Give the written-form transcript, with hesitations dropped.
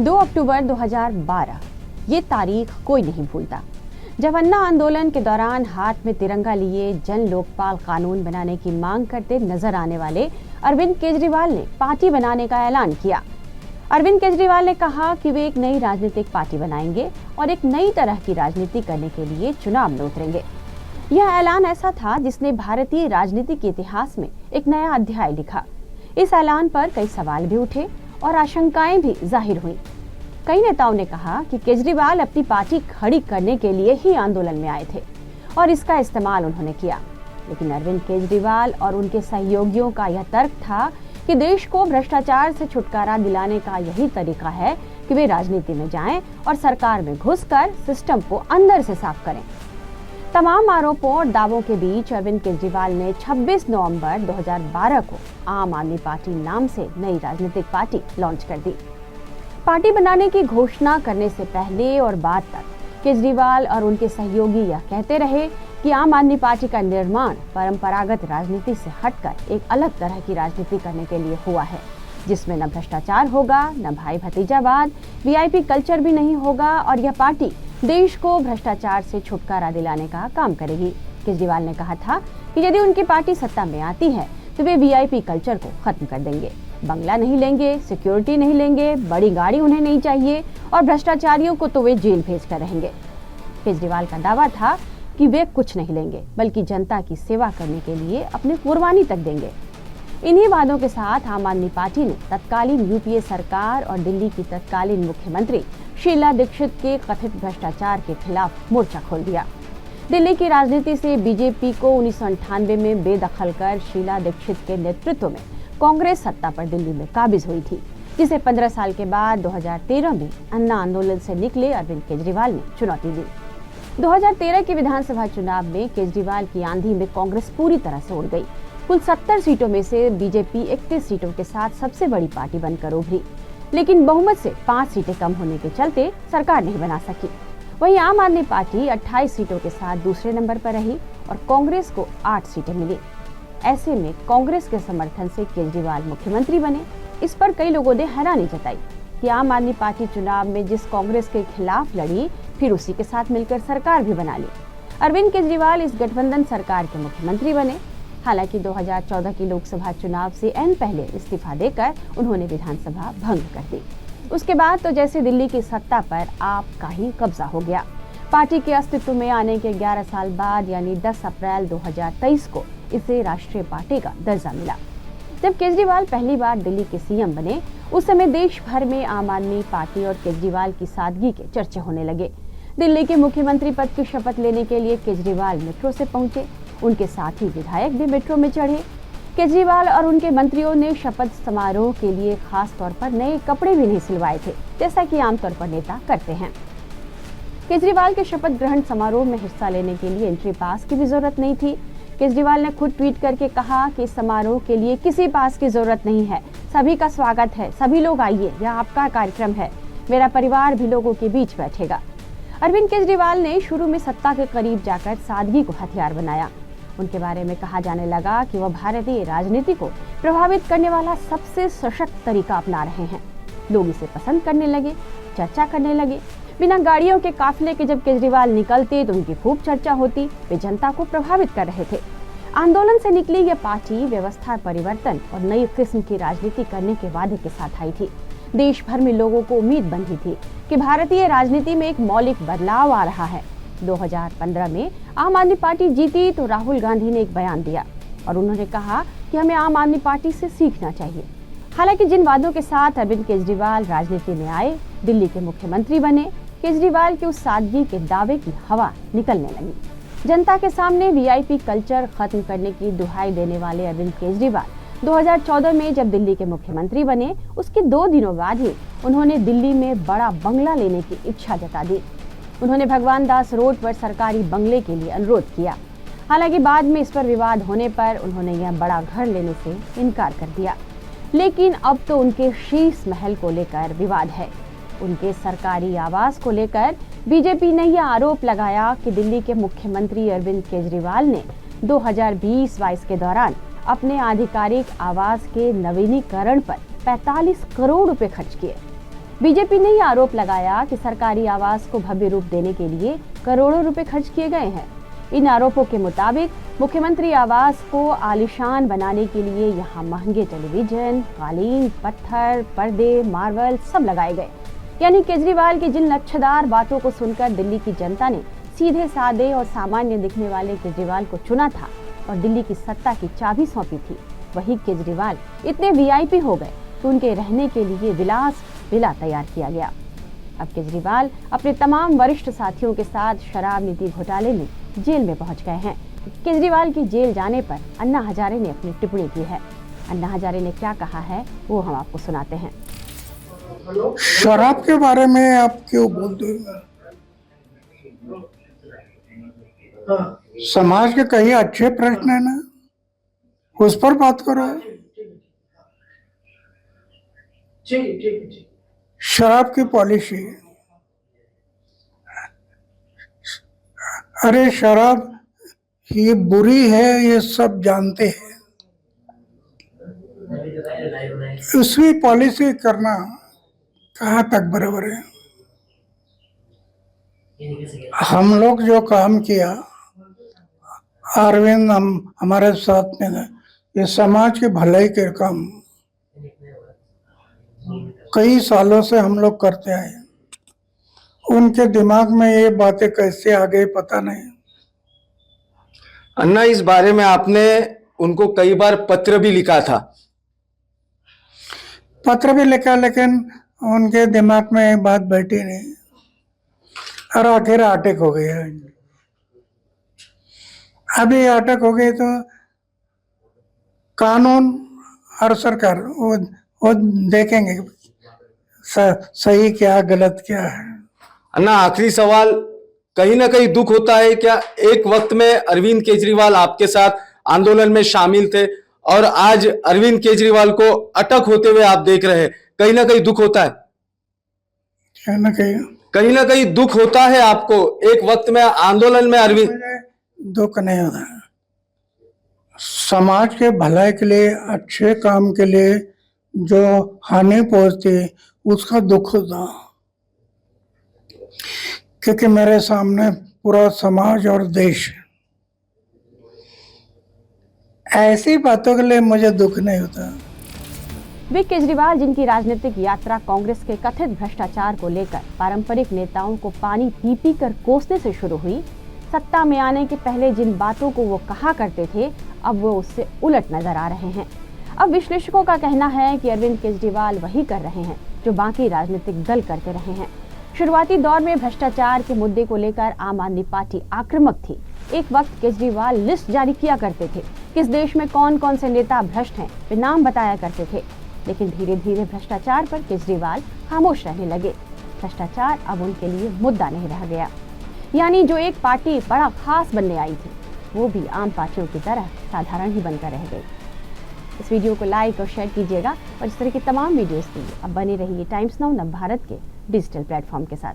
2 अक्टूबर 2012 ये तारीख कोई नहीं भूलता, जब अन्ना आंदोलन के दौरान हाथ में तिरंगा लिए जन लोकपाल कानून बनाने की मांग करते नजर आने वाले अरविंद केजरीवाल ने पार्टी बनाने का ऐलान किया। अरविंद केजरीवाल ने कहा कि वे एक नई राजनीतिक पार्टी बनाएंगे और एक नई तरह की राजनीति करने के लिए चुनाव में उतरेंगे। यह ऐलान ऐसा था जिसने भारतीय राजनीति के इतिहास में एक नया अध्याय लिखा। इस ऐलान पर कई सवाल भी उठे और आशंकाएं भी जाहिर हुई। कई नेताओं ने कहा कि केजरीवाल अपनी पार्टी खड़ी करने के लिए ही आंदोलन में आए थे और इसका इस्तेमाल उन्होंने किया। लेकिन अरविंद केजरीवाल और उनके सहयोगियों का यह तर्क था कि देश को भ्रष्टाचार से छुटकारा दिलाने का यही तरीका है कि वे राजनीति में जाएं और सरकार में घुसकर सिस्टम को अंदर से साफ करें। तमाम आरोपों और दावों के बीच अरविंद केजरीवाल ने 26 नवंबर 2012 को आम आदमी पार्टी नाम से नई राजनीतिक पार्टी लॉन्च कर दी। पार्टी बनाने की घोषणा करने से पहले और बाद तक केजरीवाल और उनके सहयोगी यह कहते रहे कि आम आदमी पार्टी का निर्माण परंपरागत राजनीति से हटकर एक अलग तरह की राजनीति करने के लिए हुआ है, जिसमें न भ्रष्टाचार होगा, न भाई भतीजावाद, वीआईपी कल्चर भी नहीं होगा और यह पार्टी देश को भ्रष्टाचार से छुटकारा दिलाने का काम करेगी। केजरीवाल ने कहा था कि यदि उनकी पार्टी सत्ता में आती है तो वे वीआईपी कल्चर को खत्म कर देंगे, बंगला नहीं लेंगे, सिक्योरिटी नहीं लेंगे, बड़ी गाड़ी उन्हें नहीं चाहिए और भ्रष्टाचारियों को तो वे जेल भेज कर रहेंगे। केजरीवाल का दावा था कि वे कुछ नहीं लेंगे बल्कि जनता की सेवा करने के लिए अपनी कुर्बानी तक देंगे। इन्हीं वादों के साथ आम आदमी पार्टी ने तत्कालीन यूपीए सरकार और दिल्ली की तत्कालीन मुख्यमंत्री शीला दीक्षित के कथित भ्रष्टाचार के खिलाफ मोर्चा खोल दिया। दिल्ली की राजनीति से बीजेपी को 1998 में बेदखल कर शीला दीक्षित के नेतृत्व में कांग्रेस सत्ता पर दिल्ली में काबिज हुई थी, जिसे 15 साल के बाद 2013 में अन्ना आंदोलन से निकले अरविंद केजरीवाल ने चुनौती दी। 2013 के विधानसभा चुनाव में केजरीवाल की आंधी में कांग्रेस पूरी तरह से उड़ गई। कुल 70 सीटों में से बीजेपी 31 सीटों के साथ सबसे बड़ी पार्टी बनकर उभरी, लेकिन बहुमत से 5 सीटें कम होने के चलते सरकार नहीं बना सकी। वहीं आम आदमी पार्टी 28 सीटों के साथ दूसरे नंबर पर रही और कांग्रेस को 8 सीटें मिली। ऐसे में कांग्रेस के समर्थन से केजरीवाल मुख्यमंत्री बने। इस पर कई लोगों ने हैरानी जताई कि आम आदमी पार्टी चुनाव में जिस कांग्रेस के खिलाफ लड़ी, फिर उसी के साथ मिलकर सरकार भी बना ली। अरविंद केजरीवाल इस गठबंधन सरकार के मुख्यमंत्री बने। हालांकि 2014 की लोकसभा चुनाव से ऐन पहले इस्तीफा देकर उन्होंने विधानसभा भंग कर दी। उसके बाद तो जैसे दिल्ली की सत्ता पर आप का ही कब्जा हो गया। पार्टी के अस्तित्व में आने के 11 साल बाद यानी 10 अप्रैल 2023 को इसे राष्ट्रीय पार्टी का दर्जा मिला। जब केजरीवाल पहली बार दिल्ली के सीएम बने, उस समय देश भर में आम आदमी पार्टी और केजरीवाल की सादगी के चर्चे होने लगे। दिल्ली के मुख्यमंत्री पद की शपथ लेने के लिए केजरीवाल मेट्रो से पहुंचे। उनके साथ ही विधायक भी मेट्रो में चढ़े। केजरीवाल और उनके मंत्रियों ने शपथ समारोह के लिए खास तौर पर नए कपड़े भी नहीं सिलवाए थे, जैसा कि आमतौर पर नेता करते हैं। केजरीवाल के शपथ ग्रहण समारोह में हिस्सा लेने के लिए एंट्री पास की भी जरूरत नहीं थी। केजरीवाल ने खुद ट्वीट करके कहा कि इस समारोह के लिए किसी पास की जरूरत नहीं है, सभी का स्वागत है, सभी लोग आइए, यह आपका कार्यक्रम है, मेरा परिवार भी लोगों के बीच बैठेगा। अरविंद केजरीवाल ने शुरू में सत्ता के करीब जाकर सादगी को हथियार बनाया। उनके बारे में कहा जाने लगा कि वह भारतीय राजनीति को प्रभावित करने वाला सबसे सशक्त तरीका अपना रहे हैं। लोग इसे पसंद करने लगे, चर्चा करने लगे। बिना गाड़ियों के काफिले के जब केजरीवाल निकलते तो उनकी खूब चर्चा होती। वे जनता को प्रभावित कर रहे थे। आंदोलन से निकली यह पार्टी व्यवस्था परिवर्तन और नई किस्म की राजनीति करने के वादे के साथ आई थी। देश भर में लोगों को उम्मीद बंधी थी कि भारतीय राजनीति में एक मौलिक बदलाव आ रहा है। 2015 में आम आदमी पार्टी जीती तो राहुल गांधी ने एक बयान दिया और उन्होंने कहा कि हमें आम आदमी पार्टी से सीखना चाहिए। हालांकि जिन वादों के साथ अरविंद केजरीवाल राजनीति में आए, दिल्ली के मुख्यमंत्री बने, केजरीवाल की उस सादगी के दावे की हवा निकलने लगी। जनता के सामने वीआईपी कल्चर खत्म करने की दुहाई देने वाले अरविंद केजरीवाल 2014 में जब दिल्ली के मुख्यमंत्री बने, उसके 2 दिनों बाद ही उन्होंने दिल्ली में बड़ा बंगला लेने की इच्छा जता दी। उन्होंने भगवान दास रोड पर सरकारी बंगले के लिए अनुरोध किया। हालांकि बाद में इस पर विवाद होने पर उन्होंने यह बड़ा घर लेने से इनकार कर दिया। लेकिन अब तो उनके शीश महल को लेकर विवाद है। उनके सरकारी आवास को लेकर बीजेपी ने यह आरोप लगाया कि दिल्ली के मुख्यमंत्री अरविंद केजरीवाल ने 2020-22 के दौरान अपने आधिकारिक आवास के नवीनीकरण पर 45 करोड़ रुपए खर्च किए। बीजेपी ने यह आरोप लगाया कि सरकारी आवास को भव्य रूप देने के लिए करोड़ों रुपए खर्च किए गए हैं। इन आरोपों के मुताबिक मुख्यमंत्री आवास को आलीशान बनाने के लिए यहाँ महंगे टेलीविजन, कालीन, पत्थर, पर्दे, मार्बल सब लगाए गए। यानी केजरीवाल की जिन लच्छेदार बातों को सुनकर दिल्ली की जनता ने सीधे सादे और सामान्य दिखने वाले केजरीवाल को चुना था और दिल्ली की सत्ता की चाबी सौंपी थी, वही केजरीवाल इतने वीआईपी हो गए कि उनके रहने के लिए विलास विला तैयार किया गया। अब केजरीवाल अपने तमाम वरिष्ठ साथियों के साथ शराब नीति घोटाले में जेल में पहुंच गए हैं। केजरीवाल की जेल जाने पर अन्ना हजारे ने अपनी टिप्पणी की है। अन्ना हजारे ने क्या कहा है वो हम आपको सुनाते हैं। शराब के बारे में आप क्यों बोलते हो? समाज के कई अच्छे प्रश्न है ना, उस पर बात करो। शराब की पॉलिसी, अरे शराब ये बुरी है, ये सब जानते हैं। उसकी पॉलिसी करना कहाँ तक बराबर है? हम लोग जो काम किया, अरविंद हमारे साथ में, ये समाज के भलाई के काम कई सालों से हम लोग करते आए। उनके दिमाग में ये बातें कैसे आ गई पता नहीं। अन्ना, इस बारे में आपने उनको कई बार पत्र भी लिखा था। पत्र भी लिखा, लेकिन उनके दिमाग में ये बात बैठी नहीं और आखिर अटैक हो गया। अभी अटैक हो गई तो कानून और सरकार वो देखेंगे सही क्या गलत क्या है। अन्ना, आखिरी सवाल, कहीं ना कहीं दुख होता है क्या? एक वक्त में अरविंद केजरीवाल आपके साथ आंदोलन में शामिल थे और आज अरविंद केजरीवाल को अटक होते हुए आप देख रहे हैं, कहीं ना कहीं दुख होता है? कहीं ना कहीं दुख होता है आपको? एक वक्त में आंदोलन में अरविंद। दुख नहीं होता, समाज के भलाई के लिए, अच्छे काम के लिए जो हानि पहुंचती उसका दुख होता, क्योंकि मेरे सामने पूरा समाज और देश, ऐसी बातों के लिए मुझे दुख नहीं होता। वे केजरीवाल, जिनकी राजनीतिक यात्रा कांग्रेस के कथित भ्रष्टाचार को लेकर पारंपरिक नेताओं को पानी पी पी कर कोसने से शुरू हुई, सत्ता में आने के पहले जिन बातों को वो कहा करते थे, अब वो उससे उलट नजर आ रहे हैं। अब विश्लेषकों का कहना है कि अरविंद केजरीवाल वही कर रहे हैं जो बाकी राजनीतिक दल करते रहे हैं। शुरुआती दौर में भ्रष्टाचार के मुद्दे को लेकर आम आदमी पार्टी आक्रामक थी। एक वक्त केजरीवाल लिस्ट जारी किया करते थे, किस देश में कौन कौन से नेता भ्रष्ट हैं, वे नाम बताया करते थे। लेकिन धीरे धीरे भ्रष्टाचार पर केजरीवाल खामोश रहने लगे। भ्रष्टाचार अब उनके लिए मुद्दा नहीं रह गया। यानी जो एक पार्टी बड़ा खास बनने आई थी, वो भी आम पार्टियों की तरह साधारण ही बनकर रह गई। इस वीडियो को लाइक और शेयर कीजिएगा और इस तरह की तमाम वीडियोस के लिए अब बने रहिए टाइम्स नाउ नव भारत के डिजिटल प्लेटफॉर्म के साथ।